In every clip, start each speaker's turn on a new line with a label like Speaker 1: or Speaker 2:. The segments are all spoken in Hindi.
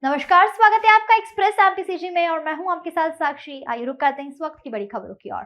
Speaker 1: नमस्कार, स्वागत है आपका एक्सप्रेस एमपीसीजी में और मैं हूं आपके साथ साक्षी। आइए रुक करते हैं इस वक्त की बड़ी खबरों की ओर।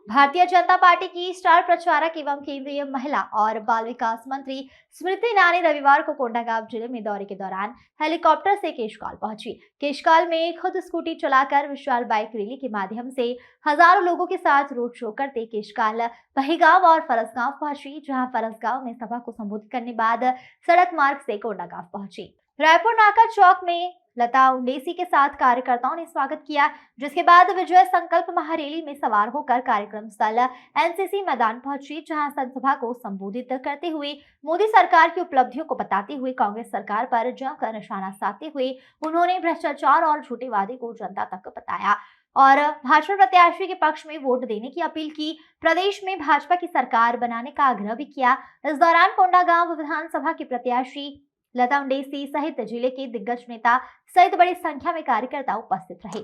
Speaker 1: भारतीय जनता पार्टी की स्टार प्रचारक एवं केंद्रीय महिला और बाल विकास मंत्री स्मृति ईरानी रविवार को कोंडागांव जिले में दौरे के दौरान हेलीकॉप्टर से केशकाल पहुंची। केशकाल में खुद स्कूटी चलाकर विशाल बाइक रैली के माध्यम से हजारों लोगों के साथ रोड शो करते केशकाल बहीगांव और फरसगांव पहुंची, जहां फरसगांव में सभा को संबोधित करने बाद सड़क मार्ग से कोंडागांव पहुंची। रायपुर नाका चौक में लता उंडेसी के साथ कार्यकर्ताओं ने स्वागत किया, जिसके बाद विजय संकल्प महारैली में सवार होकर कार्यक्रम स्थल एनसीसी मैदान पहुंची, जहां जनसभा को संबोधित करते हुए मोदी सरकार की उपलब्धियों को बताते हुए कांग्रेस सरकार पर जमकर निशाना साधते हुए उन्होंने भ्रष्टाचार और झूठे वादे को जनता तक बताया और भाजपा प्रत्याशी के पक्ष में वोट देने की अपील की। प्रदेश में भाजपा की सरकार बनाने का आग्रह भी किया। इस दौरान कोंडागांव विधानसभा के प्रत्याशी लता उंडेसी सहित जिले के दिग्गज नेता सहित बड़ी संख्या में कार्यकर्ता उपस्थित रहे।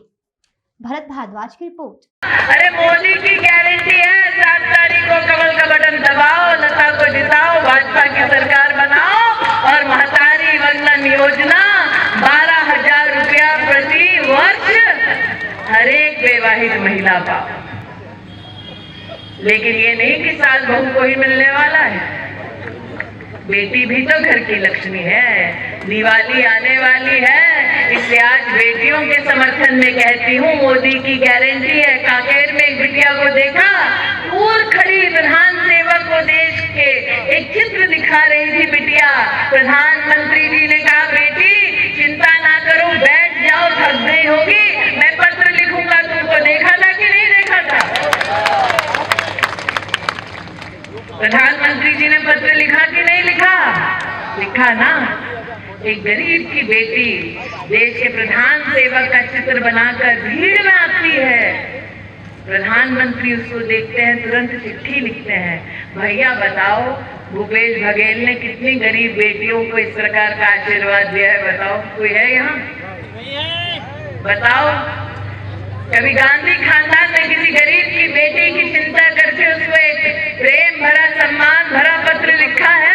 Speaker 1: भरत भारद्वाज की रिपोर्ट।
Speaker 2: अरे मोदी की गारंटी है, 7 तारीख को कमल का बटन दबाओ, लता को जिताओ, भाजपा की सरकार बनाओ और महतारी वंदन योजना 12,000 रुपया प्रति वर्ष हर एक विवाहित महिला पाओ। लेकिन ये नहीं कि सास बहू को ही मिलने वाला है, बेटी भी तो घर की लक्ष्मी है। दिवाली आने वाली है, इसलिए आज बेटियों के समर्थन में कहती हूँ मोदी की गारंटी है। कांकेर में एक बिटिया को देखा, दूर खड़ी प्रधान सेवक को देश के एक चित्र दिखा रही थी बिटिया। प्रधानमंत्री जी ने कहा, बेटी चिंता ना करो, बैठ जाओ, थक गई होगी, मैं पत्र लिखूंगा। तुमको देखा था कि नहीं देखा था? प्रधानमंत्री जी ने पत्र लिखा कि नहीं लिखा? लिखा ना। एक गरीब की बेटी देश के प्रधान सेवक का चित्र बनाकर भीड़ में आती है, प्रधानमंत्री उसको देखते हैं, तुरंत चिट्ठी लिखते हैं। भैया बताओ, भूपेश बघेल ने कितनी गरीब बेटियों को इस प्रकार का आशीर्वाद दिया है? बताओ, कोई है यहाँ? बताओ, कभी गांधी खानदान में किसी गरीब की बेटी की चिंता करके उसको एक प्रेम भरा, सम्मान भरा पत्र लिखा है?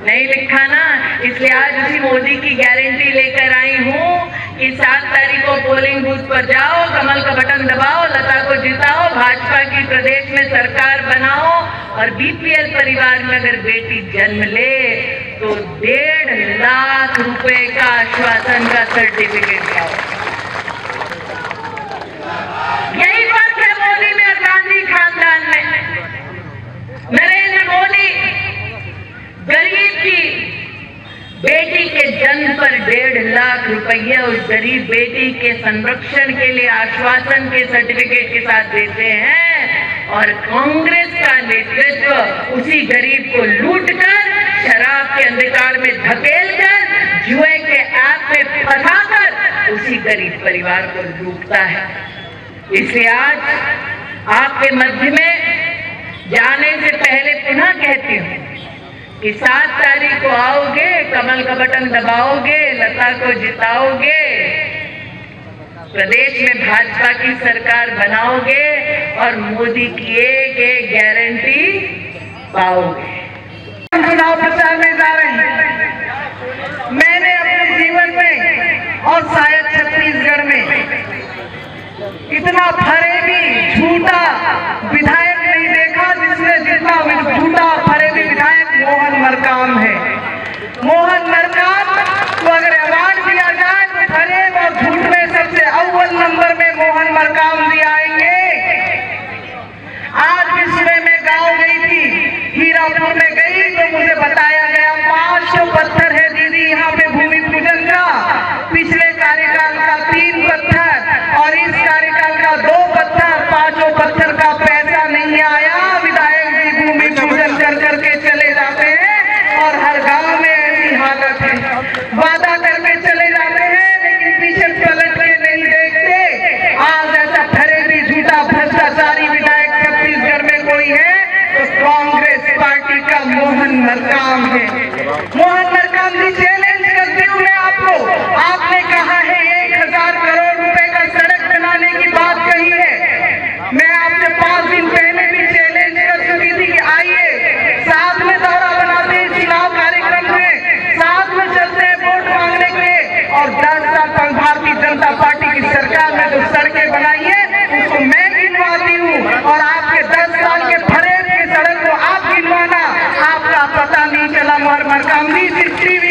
Speaker 2: नहीं लिखा ना। इसलिए आज उसी मोदी की गारंटी लेकर आई हूँ कि 7 तारीख को पोलिंग बूथ पर जाओ, कमल का बटन दबाओ, लता को जिताओ, भाजपा की प्रदेश में सरकार बनाओ और बीपीएल परिवार में अगर बेटी जन्म ले तो 1.5 लाख रुपए का आश्वासन का सर्टिफिकेट पाओ। यही बात है मोदी में और गांधी खानदान में। नरेंद्र मोदी गरीब की बेटी के जन्म पर 1.5 लाख रुपया उस गरीब बेटी के संरक्षण के लिए आश्वासन के सर्टिफिकेट के साथ देते हैं और कांग्रेस का नेतृत्व उसी गरीब को लूटकर, शराब के अंधकार में धकेलकर, जुए के ऐप में फंसाकर उसी गरीब परिवार को लूटता है। इसलिए आज आपके मध्य में जाने से पहले पुनः कहती हूँ कि 7 तारीख को आओगे, कमल का बटन दबाओगे, लता को जिताओगे, प्रदेश में भाजपा की सरकार बनाओगे और मोदी की एक गारंटी पाओगे।
Speaker 3: चुनाव प्रचार में जा रहे हैं। मैंने अपने जीवन में और शायद छत्तीसगढ़ में इतना फरेबी झूठा विधायक नहीं देखा जिसने जितना झूठा फरेबी विधायक मोहन मरकाम है। मोहन मरकाम को अगर अवार्ड दिया जाए तो फरेब और झूठ में सबसे अव्वल नंबर में मोहन मरकाम दिए आएंगे। आज भी सुबह में गांव गई थी, हीरापुर में गई तो मुझे बताया गया 500 पत्थर है दीदी यहाँ पे भूमि पूजन का, पिछले कार्यकाल का 3 पत्थर और इस कार्यकाल का 2 पत्थर, 5 पत्थर का पैसा नहीं इस टीवी